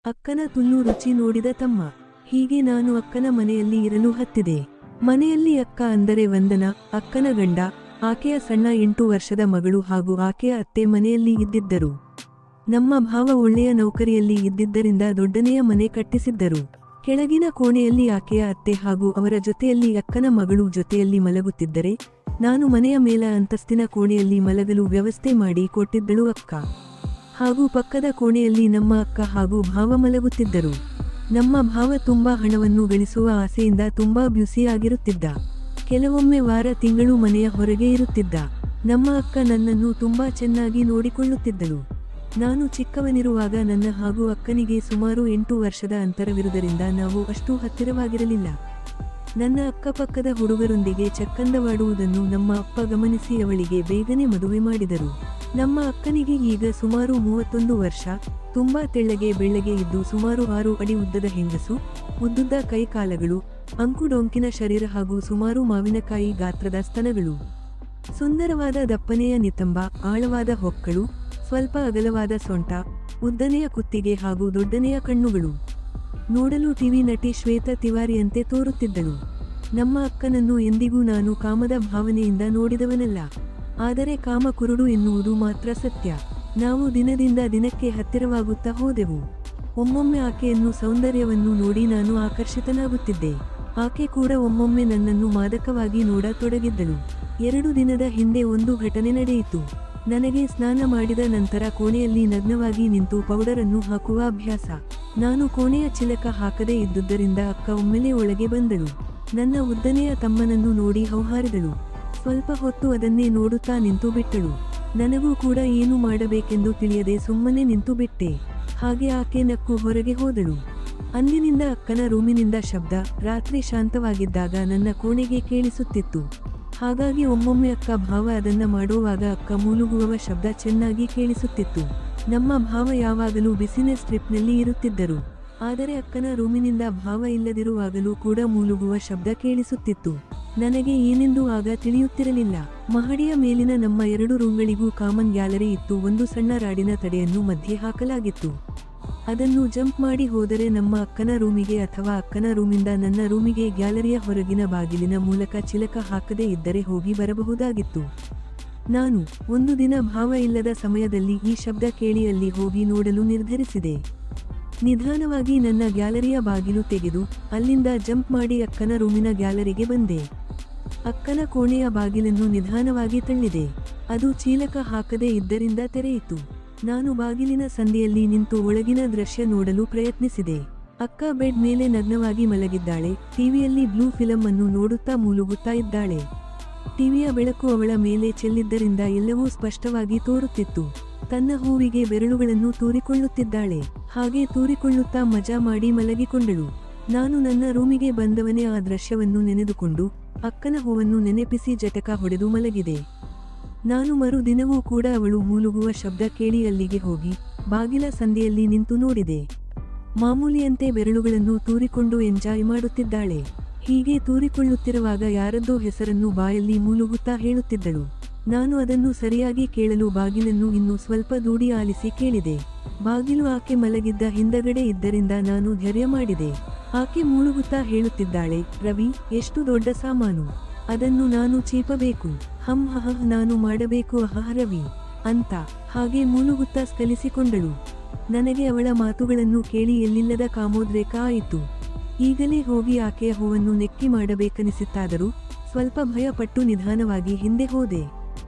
ಅಕ್ಕನ ತುಲ್ಲು ರುಚಿ ನೋಡಿದ ತಮ್ಮ. ಹೀಗೆ ನಾನು ಅಕ್ಕನ ಮನೆಯಲ್ಲಿ ಇರಲು ಹತ್ತಿದೆ. ಮನೆಯಲ್ಲಿ ಅಕ್ಕ ಅಂದರೆ ವಂದನಾ, ಅಕ್ಕನ ಗಂಡ, ಆಕೆಯ ಸಣ್ಣ 8 ವರ್ಷದ ಮಗಳು ಹಾಗೂ ಆಕೆಯ ಅತ್ತೆ ಮನೆಯಲ್ಲಿ ಇದ್ದಿದ್ದರು. ನಮ್ಮ ಭಾವ ಒಳ್ಳೆಯ ನೌಕರಿಯಲ್ಲಿ ಇದ್ದಿದ್ದರಿಂದ ದೊಡ್ಡನೆಯ ಮನೆ ಕಟ್ಟಿಸಿದ್ದರು. ಕೆಳಗಿನ ಕೋಣೆಯಲ್ಲಿ ಆಕೆಯ ಅತ್ತೆ ಹಾಗೂ ಅವರ ಜೊತೆಯಲ್ಲಿ ಅಕ್ಕನ ಮಗಳು ಜೊತೆಯಲ್ಲಿ ಮಲಗುತ್ತಿದ್ದರೆ, ನಾನು ಮನೆಯ ಮೇಲ ಅಂತಸ್ತಿನ ಕೋಣೆಯಲ್ಲಿ ಮಲಗಲು ವ್ಯವಸ್ಥೆ ಮಾಡಿ ಕೊಟ್ಟಿದ್ದಳು ಅಕ್ಕ. ಹಾಗೂ ಪಕ್ಕದ ಕೋಣೆಯಲ್ಲಿ ನಮ್ಮ ಅಕ್ಕ ಹಾಗೂ ಭಾವ ಮಲಗುತ್ತಿದ್ದರು. ನಮ್ಮ ಭಾವ ತುಂಬಾ ಹಣವನ್ನು ಗಳಿಸುವ ಆಸೆಯಿಂದ ತುಂಬಾ ಬ್ಯುಸಿಯಾಗಿರುತ್ತಿದ್ದ. ಕೆಲವೊಮ್ಮೆ ವಾರ ತಿಂಗಳು ಮನೆಯ ಹೊರಗೆ ಇರುತ್ತಿದ್ದ. ನಮ್ಮ ಅಕ್ಕ ನನ್ನನ್ನು ತುಂಬಾ ಚೆನ್ನಾಗಿ ನೋಡಿಕೊಳ್ಳುತ್ತಿದ್ದಳು. ನಾನು ಚಿಕ್ಕವನಿರುವಾಗ ನನ್ನ ಹಾಗೂ ಅಕ್ಕನಿಗೆ ಸುಮಾರು 8 ವರ್ಷದ ಅಂತರವಿರುವುದರಿಂದ ನಾವು ಅಷ್ಟು ಹತ್ತಿರವಾಗಿರಲಿಲ್ಲ. ನನ್ನ ಅಕ್ಕಪಕ್ಕದ ಹುಡುಗರೊಂದಿಗೆ ಚಕ್ಕಂದವಾಡುವುದನ್ನು ನಮ್ಮ ಅಪ್ಪ ಗಮನಿಸಿ ಅವಳಿಗೆ ಬೇಗನೆ ಮದುವೆ ಮಾಡಿದರು. ನಮ್ಮ ಅಕ್ಕನಿಗೆ ಈಗ ಸುಮಾರು 31 ವರ್ಷ, ತುಂಬಾ ತೆಳ್ಳಗೆ ಬೆಳ್ಳಗೆ ಇದ್ದು ಸುಮಾರು 6 ಅಡಿ ಉದ್ದದ ಹೆಂಗಸು, ಉದ್ದುದ್ದ ಕೈಕಾಲಗಳು, ಅಂಕುಡೊಂಕಿನ ಶರೀರ ಹಾಗೂ ಸುಮಾರು ಮಾವಿನಕಾಯಿ ಗಾತ್ರದ ಸ್ತನಗಳು, ಸುಂದರವಾದ ದಪ್ಪನೆಯ ನಿತಂಬ, ಆಳವಾದ ಹೊಕ್ಕಳು, ಸ್ವಲ್ಪ ಅಗಲವಾದ ಸೊಂಟ, ಉದ್ದನೆಯ ಕುತ್ತಿಗೆ ಹಾಗೂ ದೊಡ್ಡನೆಯ ಕಣ್ಣುಗಳು. ನೋಡಲು ಟಿವಿ ನಟಿ ಶ್ವೇತಾ ತಿವಾರಿಯಂತೆ ತೋರುತ್ತಿದ್ದಳು. ನಮ್ಮ ಅಕ್ಕನನ್ನು ಎಂದಿಗೂ ನಾನು ಕಾಮದ ಭಾವನೆಯಿಂದ ನೋಡಿದವನಲ್ಲ. ಆದರೆ ಕಾಮ ಕುರುಡು ಎನ್ನುವುದು ಮಾತ್ರ ಸತ್ಯ. ನಾವು ದಿನದಿಂದ ದಿನಕ್ಕೆ ಹತ್ತಿರವಾಗುತ್ತಾ ಹೋದೆವು. ಒಮ್ಮೊಮ್ಮೆ ಆಕೆಯನ್ನು ಸೌಂದರ್ಯವನ್ನು ನೋಡಿ ನಾನು ಆಕರ್ಷಿತನಾಗುತ್ತಿದ್ದೆ. ಆಕೆ ಕೂಡ ಒಮ್ಮೊಮ್ಮೆ ನನ್ನನ್ನು ಮಾದಕವಾಗಿ ನೋಡತೊಡಗಿದ್ದಳು. 2 ದಿನದ ಹಿಂದೆ ಒಂದು ಘಟನೆ ನಡೆಯಿತು. ನನಗೆ ಸ್ನಾನ ಮಾಡಿದ ನಂತರ ಕೋಣೆಯಲ್ಲಿ ನಗ್ನವಾಗಿ ನಿಂತು ಪೌಡರನ್ನು ಹಾಕುವ ಅಭ್ಯಾಸ. ನಾನು ಕೋಣೆಯ ಚಿಲಕ ಹಾಕದೇ ಇದ್ದುದರಿಂದ ಅಕ್ಕ ಒಮ್ಮೆಲೆ ಒಳಗೆ ಬಂದಳು. ನನ್ನ ಉದ್ದನೆಯ ತಮ್ಮನನ್ನು ನೋಡಿ ಹೌಹಾರಿದಳು. ಸ್ವಲ್ಪ ಹೊತ್ತು ಅದನ್ನೇ ನೋಡುತ್ತಾ ನಿಂತು ಬಿಟ್ಟಳು. ನನಗೂ ಕೂಡ ಏನು ಮಾಡಬೇಕೆಂದು ತಿಳಿಯದೆ ಸುಮ್ಮನೆ ನಿಂತು ಬಿಟ್ಟೆ. ಹಾಗೆ ಆಕೆ ನಕ್ಕು ಹೊರಗೆ ಹೋದಳು. ಅಂದಿನಿಂದ ಅಕ್ಕನ ರೂಮಿನಿಂದ ಶಬ್ದ ರಾತ್ರಿ ಶಾಂತವಾಗಿದ್ದಾಗ ನನ್ನ ಕೋಣೆಗೆ ಕೇಳಿಸುತ್ತಿತ್ತು. ಹಾಗಾಗಿ ಒಮ್ಮೊಮ್ಮೆ ಅಕ್ಕ ಭಾವ ಅದನ್ನ ಮಾಡುವಾಗ ಅಕ್ಕ ಮೂಲುಗುವ ಶಬ್ದ ಚೆನ್ನಾಗಿ ಕೇಳಿಸುತ್ತಿತ್ತು. ನಮ್ಮ ಭಾವ ಯಾವಾಗಲೂ ಬಿಸಿನೆಸ್ ಟ್ರಿಪ್ನಲ್ಲಿ ಇರುತ್ತಿದ್ದರು. ಆದರೆ ಅಕ್ಕನ ರೂಮಿನಿಂದ ಭಾವ ಇಲ್ಲದಿರುವಾಗಲೂ ಕೂಡ ಮೂಲುಗುವ ಶಬ್ದ ಕೇಳಿಸುತ್ತಿತ್ತು. ನನಗೆ ಏನೆಂದು ಆಗ ತಿಳಿಯುತ್ತಿರಲಿಲ್ಲ. ಮಹಡಿಯ ಮೇಲಿನ ನಮ್ಮ 2 ರೂಮ್ಗಳಿಗೂ ಕಾಮನ್ ಗ್ಯಾಲರಿ ಇತ್ತು. ಒಂದು ಸಣ್ಣ ರಾಡಿನ ತಡೆಯನ್ನು ಮಧ್ಯೆ ಹಾಕಲಾಗಿತ್ತು. ಅದನ್ನು ಜಂಪ್ ಮಾಡಿ ಹೋದರೆ ನಮ್ಮ ಅಕ್ಕನ ರೂಮಿಗೆ ಅಥವಾ ಅಕ್ಕನ ರೂಮಿಂದ ನನ್ನ ರೂಮಿಗೆ ಗ್ಯಾಲರಿಯ ಹೊರಗಿನ ಬಾಗಿಲಿನ ಮೂಲಕ ಚಿಲಕ ಹಾಕದೇ ಇದ್ದರೆ ಹೋಗಿ ಬರಬಹುದಾಗಿತ್ತು. ನಾನು ಒಂದು ದಿನ ಭಾವ ಇಲ್ಲದ ಸಮಯದಲ್ಲಿ ಈ ಶಬ್ದ ಕೇಳಿ ಅಲ್ಲಿ ಹೋಗಿ ನೋಡಲು ನಿರ್ಧರಿಸಿದೆ. ನಿಧಾನವಾಗಿ ನನ್ನ ಗ್ಯಾಲರಿಯ ಬಾಗಿಲು ತೆಗೆದು ಅಲ್ಲಿಂದ ಜಂಪ್ ಮಾಡಿ ಅಕ್ಕನ ರೂಮಿನ ಗ್ಯಾಲರಿಗೆ ಬಂದೆ. ಅಕ್ಕನ ಕೋಣೆಯ ಬಾಗಿಲನ್ನು ನಿಧಾನವಾಗಿ ತಳ್ಳಿದೆ. ಅದು ಚೀಲಕ ಹಾಕದೇ ಇದ್ದರಿಂದ ತೆರೆಯಿತು. ನಾನು ಬಾಗಿಲಿನ ಸಂದಿಯಲ್ಲಿ ನಿಂತು ಒಳಗಿನ ದೃಶ್ಯ ನೋಡಲು ಪ್ರಯತ್ನಿಸಿದೆ. ಅಕ್ಕ ಬೆಡ್ ಮೇಲೆ ನಗ್ನವಾಗಿ ಮಲಗಿದ್ದಾಳೆ. ಟಿವಿಯಲ್ಲಿ ಬ್ಲೂ ಫಿಲಂ ಅನ್ನು ನೋಡುತ್ತಾ ಮೂಲುಗುತ್ತಾ ಇದ್ದಾಳೆ. ಟಿವಿಯ ಬೆಳಕು ಅವಳ ಮೇಲೆ ಚೆಲ್ಲಿದ್ದರಿಂದ ಎಲ್ಲವೂ ಸ್ಪಷ್ಟವಾಗಿ ತೋರುತ್ತಿತ್ತು. ತನ್ನ ಹೂವಿಗೆ ಬೆರಳುಗಳನ್ನು ತೂರಿಕೊಳ್ಳುತ್ತಿದ್ದಾಳೆ. ಹಾಗೆ ತೂರಿಕೊಳ್ಳುತ್ತಾ ಮಜಾ ಮಾಡಿ ಮಲಗಿಕೊಂಡಳು. ನಾನು ನನ್ನ ರೂಮಿಗೆ ಬಂದವನೇ ಆ ದೃಶ್ಯವನ್ನು ನೆನೆದುಕೊಂಡು ಅಕ್ಕನ ಹೂವನ್ನು ನೆನಪಿಸಿ ಜಟಕ ಹೊಡೆದು ಮಲಗಿದೆ. ನಾನು ಮರುದಿನವೂ ಕೂಡ ಅವಳು ಮೂಲುಗುವ ಶಬ್ದ ಕೇಳಿ ಅಲ್ಲಿಗೆ ಹೋಗಿ ಬಾಗಿಲ ಸಂದಿಯಲ್ಲಿ ನಿಂತು ನೋಡಿದೆ. ಮಾಮೂಲಿಯಂತೆ ಬೆರಳುಗಳನ್ನು ತೂರಿಕೊಂಡು ಎಂಜಾಯ್ ಮಾಡುತ್ತಿದ್ದಾಳೆ. ಹೀಗೆ ತೂರಿಕೊಳ್ಳುತ್ತಿರುವಾಗ ಯಾರದ್ದೋ ಹೆಸರನ್ನು ಬಾಯಲ್ಲಿ ಮೂಲುಗುತ್ತಾ ಹೇಳುತ್ತಿದ್ದಳು. ನಾನು ಅದನ್ನು ಸರಿಯಾಗಿ ಕೇಳಲು ಬಾಗಿಲನ್ನು ಇನ್ನೂ ಸ್ವಲ್ಪ ದೂಡಿ ಆಲಿಸಿ ಕೇಳಿದೆ. ಬಾಗಿಲು ಆಕೆ ಮಲಗಿದ್ದ ಹಿಂದಗಡೆ ಇದ್ದರಿಂದ ನಾನು ಧೈರ್ಯ ಮಾಡಿದೆ. ಆಕೆ ಮೂಳುಗುತ್ತಾ ಹೇಳುತ್ತಿದ್ದಾಳೆ, ರವಿ, ಎಷ್ಟು ದೊಡ್ಡ ಸಾಮಾನು, ಅದನ್ನು ನಾನು ಚೀಪಬೇಕು, ನಾನು ಮಾಡಬೇಕು, ರವಿ ಅಂತ. ಹಾಗೆ ಮೂಳುಗುತ್ತಾ ಸ್ಕಲಿಸಿಕೊಂಡಳು. ನನಗೆ ಅವಳ ಮಾತುಗಳನ್ನು ಕೇಳಿ ಎಲ್ಲಿಲ್ಲದ ಕಾಮೋದ್ರೇಕ ಆಯಿತು. ಈಗಲೇ ಹೋಗಿ ಆಕೆಯ ಹೂವನ್ನು ನೆಕ್ಕಿ ಮಾಡಬೇಕನಿಸಿತ್ತಾದರೂ ಸ್ವಲ್ಪ ಭಯಪಟ್ಟು ನಿಧಾನವಾಗಿ ಹಿಂದೆ ಹೋದೆ.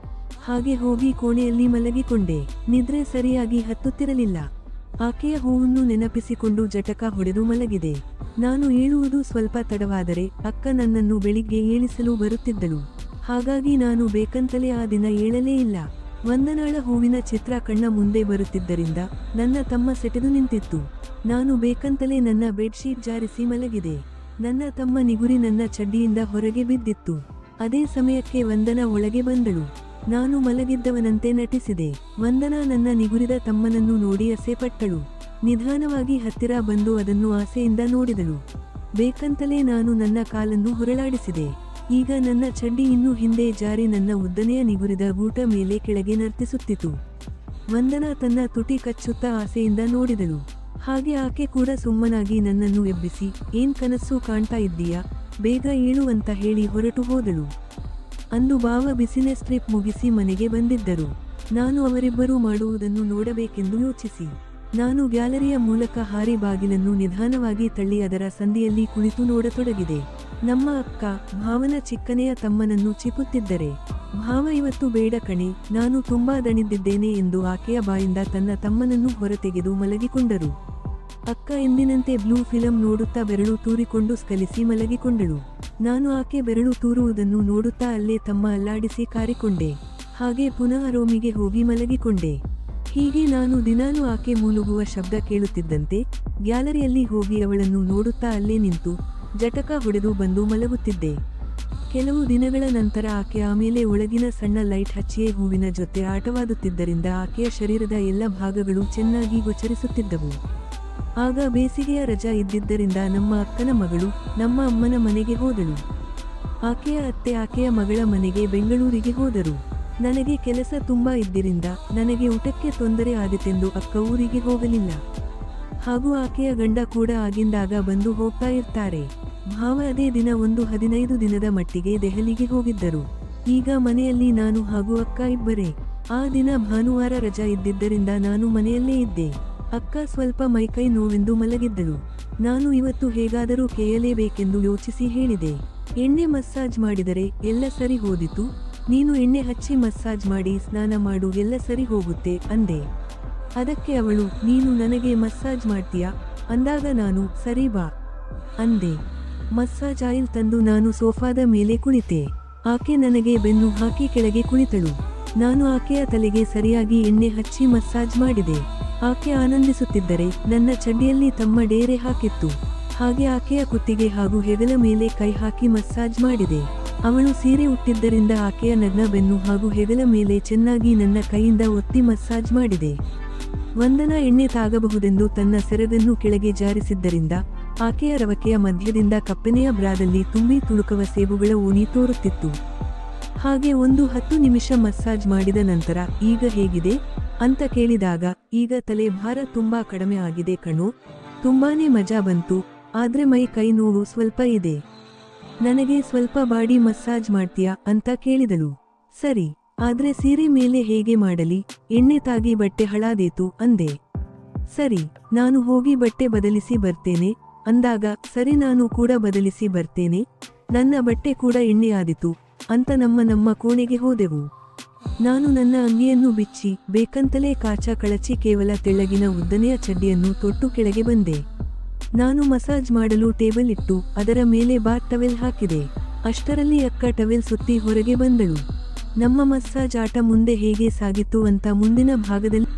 ಹಾಗೆ ಹೋಗಿ ಕೋಣೆಯಲ್ಲಿ ಮಲಗಿಕೊಂಡೆ. ನಿದ್ರೆ ಸರಿಯಾಗಿ ಹತ್ತುತ್ತಿರಲಿಲ್ಲ. ಆಕೆಯ ಹೂವನ್ನು ನೆನಪಿಸಿಕೊಂಡು ಜಟಕ ಹೊಡೆದು ಮಲಗಿದೆ. ನಾನು ಏಳುವುದು ಸ್ವಲ್ಪ ತಡವಾದರೆ ಅಕ್ಕ ನನ್ನನ್ನು ಬೆಳಿಗ್ಗೆ ಏಳಿಸಲು ಬರುತ್ತಿದ್ದಳು. ಹಾಗಾಗಿ ನಾನು ಬೇಕಂತಲೇ ಆ ದಿನ ಏಳಲೇ ಇಲ್ಲ. ವಂದನಾಳ ಹೂವಿನ ಚಿತ್ರ ಕಣ್ಣ ಮುಂದೆ ಬರುತ್ತಿದ್ದರಿಂದ ನನ್ನ ತಮ್ಮ ಸೆಟೆದು ನಿಂತಿತ್ತು. ನಾನು ಬೇಕಂತಲೇ ನನ್ನ ಬೆಡ್ಶೀಟ್ ಜಾರಿಸಿ ಮಲಗಿದೆ. ನನ್ನ ತಮ್ಮ ನಿಗುರಿ ನನ್ನ ಚಡ್ಡಿಯಿಂದ ಹೊರಗೆ ಬಿದ್ದಿತ್ತು. ಅದೇ ಸಮಯಕ್ಕೆ ವಂದನಾ ಒಳಗೆ ಬಂದಳು. ನಾನು ಮಲಗಿದ್ದವನಂತೆ ನಟಿಸಿದೆ. ವಂದನಾ ನನ್ನ ನಿಗುರಿದ ತಮ್ಮನನ್ನು ನೋಡಿ ಅಸೆಪಟ್ಟಳು. ನಿಧಾನವಾಗಿ ಹತ್ತಿರ ಬಂದು ಅದನ್ನು ಆಸೆಯಿಂದ ನೋಡಿದಳು. ಬೇಕಂತಲೇ ನಾನು ನನ್ನ ಕಾಲನ್ನು ಹೊರಳಾಡಿಸಿದೆ. ಈಗ ನನ್ನ ಚಡ್ಡಿ ಇನ್ನೂ ಹಿಂದೆ ಜಾರಿ ನನ್ನ ಉದ್ದನೆಯ ನಿಗುರಿದ ಗೂಟ ಮೇಲೆ ಕೆಳಗೆ ನರ್ತಿಸುತ್ತಿತು. ವಂದನಾ ತನ್ನ ತುಟಿ ಕಚ್ಚುತ್ತಾ ಆಸೆಯಿಂದ ನೋಡಿದಳು. ಹಾಗೆ ಆಕೆ ಕೂಡ ಸುಮ್ಮನಾಗಿ ನನ್ನನ್ನು ಎಬ್ಬಿಸಿ, ಏನ್ ಕನಸು ಕಾಣ್ತಾ ಇದ್ದೀಯಾ, ಬೇಗ ಏಳು ಅಂತ ಹೇಳಿ ಹೊರಟು ಹೋದಳು. ಅಂದು ಬಾವ ಬಿಸಿನೆಸ್ ಟ್ರಿಪ್ ಮುಗಿಸಿ ಮನೆಗೆ ಬಂದಿದ್ದರು. ನಾನು ಅವರಿಬ್ಬರೂ ಮಾಡುವುದನ್ನು ನೋಡಬೇಕೆಂದು ಯೋಚಿಸಿ ನಾನು ಗ್ಯಾಲರಿಯ ಮೂಲಕ ಹಾರಿ ಬಾಗಿಲನ್ನು ನಿಧಾನವಾಗಿ ತಳ್ಳಿ ಅದರ ಸಂದಿಯಲ್ಲಿ ಕುಳಿತು ನೋಡತೊಡಗಿದೆ. ನಮ್ಮ ಅಕ್ಕ, ಭಾವನ ಚಿಕ್ಕನೆಯ ತಮ್ಮನನ್ನು ಚಿಪುತ್ತಿದ್ದರೆ, ಭಾವ ಇವತ್ತು ಬೇಡ ಕಣೆ, ನಾನು ತುಂಬಾ ದಣಿದಿದ್ದೇನೆ ಎಂದು ಆಕೆಯ ಬಾಯಿಂದ ತನ್ನ ತಮ್ಮನನ್ನು ಹೊರತೆಗೆದು ಮಲಗಿಕೊಂಡರು. ಅಕ್ಕ ಎಂದಿನಂತೆ ಬ್ಲೂ ಫಿಲಂ ನೋಡುತ್ತಾ ಬೆರಳು ತೂರಿಕೊಂಡು ಸ್ಕಲಿಸಿ ಮಲಗಿಕೊಂಡಳು. ನಾನು ಆಕೆ ಬೆರಳು ತೂರುವುದನ್ನು ನೋಡುತ್ತಾ ಅಲ್ಲೇ ತಮ್ಮ ಅಲ್ಲಾಡಿಸಿ ಕಾರಿಕೊಂಡೆ. ಹಾಗೆ ಪುನಃ ರೂಮಿಗೆ ಹೋಗಿ ಮಲಗಿಕೊಂಡೆ. ಹೀಗೆ ನಾನು ದಿನಾಲೂ ಆಕೆ ಮೂಲುಗುವ ಶಬ್ದ ಕೇಳುತ್ತಿದ್ದಂತೆ ಗ್ಯಾಲರಿಯಲ್ಲಿ ಹೋಗಿ ಅವಳನ್ನು ನೋಡುತ್ತಾ ಅಲ್ಲೇ ನಿಂತು ಜಟಕ ಹೊಡೆದು ಬಂದು ಮಲಗುತ್ತಿದ್ದೆ. ಕೆಲವು ದಿನಗಳ ನಂತರ ಆಕೆ ಆಮೇಲೆ ಒಳಗಿನ ಸಣ್ಣ ಲೈಟ್ ಹಚ್ಚಿಯೇ ಹೂವಿನ ಜೊತೆ ಆಟವಾಡುತ್ತಿದ್ದರಿಂದ ಆಕೆಯ ಶರೀರದ ಎಲ್ಲ ಭಾಗಗಳು ಚೆನ್ನಾಗಿ ಗೋಚರಿಸುತ್ತಿದ್ದವು. ಆಗ ಬೇಸಿಗೆಯ ರಜಾ ಇದ್ದಿದ್ದರಿಂದ ನಮ್ಮ ಅಕ್ಕನ ಮಗಳು ನಮ್ಮ ಅಮ್ಮನ ಮನೆಗೆ ಹೋದಳು. ಆಕೆಯ ಅತ್ತೆ ಆಕೆಯ ಮಗಳ ಮನೆಗೆ ಬೆಂಗಳೂರಿಗೆ ಹೋದರು. ನನಗೆ ಕೆಲಸ ತುಂಬಾ ಇದ್ದಿರಿಂದ ನನಗೆ ಊಟಕ್ಕೆ ತೊಂದರೆ ಆದಿತೆಂದು ಅಕ್ಕ ಊರಿಗೆ ಹೋಗಲಿಲ್ಲ. ಹಾಗೂ ಆಕೆಯ ಗಂಡ ಕೂಡ ಆಗಿಂದಾಗ ಬಂದು ಹೋಗ್ತಾ ಇರ್ತಾರೆ. ಭಾವ ಅದೇ ದಿನ ಒಂದು 15 ದಿನದ ಮಟ್ಟಿಗೆ ದೆಹಲಿಗೆ ಹೋಗಿದ್ದರು. ಈಗ ಮನೆಯಲ್ಲಿ ನಾನು ಹಾಗೂ ಅಕ್ಕ ಇಬ್ಬರೇ. ಆ ದಿನ ಭಾನುವಾರ ರಜಾ ಇದ್ದಿದ್ದರಿಂದ ನಾನು ಮನೆಯಲ್ಲೇ ಇದ್ದೆ. ಅಕ್ಕ ಸ್ವಲ್ಪ ಮೈಕೈ ನೋವೆಂದು ಮಲಗಿದ್ದಳು. ನಾನು ಇವತ್ತು ಹೇಗಾದರೂ ಕೇಳಲೇಬೇಕೆಂದು ಯೋಚಿಸಿ ಹೇಳಿದೆ, ಎಣ್ಣೆ ಮಸಾಜ್ ಮಾಡಿದರೆ ಎಲ್ಲ ಸರಿ ಹೋದಿತು, ನೀನು ಎಣ್ಣೆ ಹಚ್ಚಿ ಮಸಾಜ್ ಮಾಡಿ ಸ್ನಾನ ಮಾಡು, ಎಲ್ಲ ಸರಿ ಹೋಗುತ್ತೆ ಅಂದೆ. ಅದಕ್ಕೆ ಅವಳು, ನೀನು ನನಗೆ ಮಸಾಜ್ ಮಾಡ್ತೀಯಾ ಅಂದಾಗ ನಾನು, ಸರಿ ಬಾ ಅಂದೆ. ಮಸಾಜ್ ಆಯಿಲ್ ತಂದು ನಾನು ಸೋಫಾದ ಮೇಲೆ ಕುಳಿತೆ. ಆಕೆ ನನಗೆ ಬೆನ್ನು ಹಾಕಿ ಕೆಳಗೆ ಕುಳಿತಳು. ನಾನು ಆಕೆಯ ತಲೆಗೆ ಸರಿಯಾಗಿ ಎಣ್ಣೆ ಹಚ್ಚಿ ಮಸಾಜ್ ಮಾಡಿದೆ. ಆಕೆ ಆನಂದಿಸುತ್ತಿದ್ದರೆ ನನ್ನ ಚಡ್ಡಿಯಲ್ಲಿ ತಮ್ಮ ಡೇರೆ ಹಾಕಿತ್ತು. ಹಾಗೆ ಆಕೆಯ ಕುತ್ತಿಗೆ ಹಾಗೂ ಹೆಗಲ ಮೇಲೆ ಕೈ ಹಾಕಿ ಮಸಾಜ್ ಮಾಡಿದೆ. ಅವಳು ಸೀರೆ ಉಟ್ಟಿದ್ದರಿಂದ ಆಕೆಯ ನಗ್ನ ಬೆನ್ನು ಹಾಗೂ ಹೆಗಲ ಮೇಲೆ ಚೆನ್ನಾಗಿ ನನ್ನ ಕೈಯಿಂದ ಒತ್ತಿ ಮಸಾಜ್ ಮಾಡಿದೆ. ವಂದನಾ ಎಣ್ಣೆ ತಾಗಬಹುದೆಂದು ತನ್ನ ಸೆರಗನ್ನು ಕೆಳಗೆ ಜಾರಿಸಿದ್ದರಿಂದ ಆಕೆಯ ರವಕೆಯ ಮಧ್ಯದಿಂದ ಕಪ್ಪೆನೆಯ ಬ್ರಾದಲ್ಲಿ ತುಂಬಿ ತುಳುಕುವ ಸೇಬುಗಳ ಓಣಿ ತೋರುತ್ತಿತ್ತು. ಹಾಗೆ ಒಂದು 10 ನಿಮಿಷ ಮಸಾಜ್ ಮಾಡಿದ ನಂತರ, ಈಗ ಹೇಗಿದೆ ಅಂತ ಕೇಳಿದಾಗ, ಈಗ ತಲೆ ಭಾರ ತುಂಬಾ ಕಡಿಮೆ ಆಗಿದೆ ಕಣೋ, ತುಂಬಾನೇ ಮಜಾ ಬಂತು, ಆದ್ರೆ ಮೈ ಕೈ ನೋವು ಸ್ವಲ್ಪ ಇದೆ, ನನಗೆ ಸ್ವಲ್ಪ ಬಾಡಿ ಮಸಾಜ್ ಮಾಡ್ತೀಯಾ ಅಂತ ಕೇಳಿದಳು. ಸರಿ, ಆದ್ರೆ ಸೀರೆ ಮೇಲೆ ಹೇಗೆ ಮಾಡಲಿ, ಎಣ್ಣೆ ತಾಗಿ ಬಟ್ಟೆ ಹಳಾದೇತು ಅಂದೆ. ಸರಿ, ನಾನು ಹೋಗಿ ಬಟ್ಟೆ ಬದಲಿಸಿ ಬರ್ತೇನೆ ಅಂದಾಗ, ಸರಿ ನಾನು ಕೂಡ ಬದಲಿಸಿ ಬರ್ತೇನೆ, ನನ್ನ ಬಟ್ಟೆ ಕೂಡ ಎಣ್ಣೆಯಾದಿತು ಅಂತ ನಮ್ಮ ಕೋಣೆಗೆ ಹೋದೆವು. ನಾನು ನನ್ನ ಅಂಗಿಯನ್ನು ಬಿಚ್ಚಿ ಬೇಕಂತಲೇ ಕಾಚ ಕಳಚಿ ಕೇವಲ ತೆಳ್ಳಗಿನ ಉದ್ದನೆಯ ಚಡ್ಡಿಯನ್ನು ತೊಟ್ಟು ಕೆಳಗೆ ಬಂದೆ. ನಾನು ಮಸಾಜ್ ಮಾಡಲು ಟೇಬಲ್ ಇಟ್ಟು ಅದರ ಮೇಲೆ ಬಾತ್ ಟವೆಲ್ ಹಾಕಿದೆ. ಅಷ್ಟರಲ್ಲಿ ಅಕ್ಕ ಟವೆಲ್ ಸುತ್ತಿ ಹೊರಗೆ ಬಂದಳು. ನಮ್ಮ ಮಸಾಜ್ ಆಟ ಮುಂದೆ ಹೇಗೆ ಸಾಗಿತ್ತು ಅಂತ ಮುಂದಿನ ಭಾಗದಲ್ಲಿ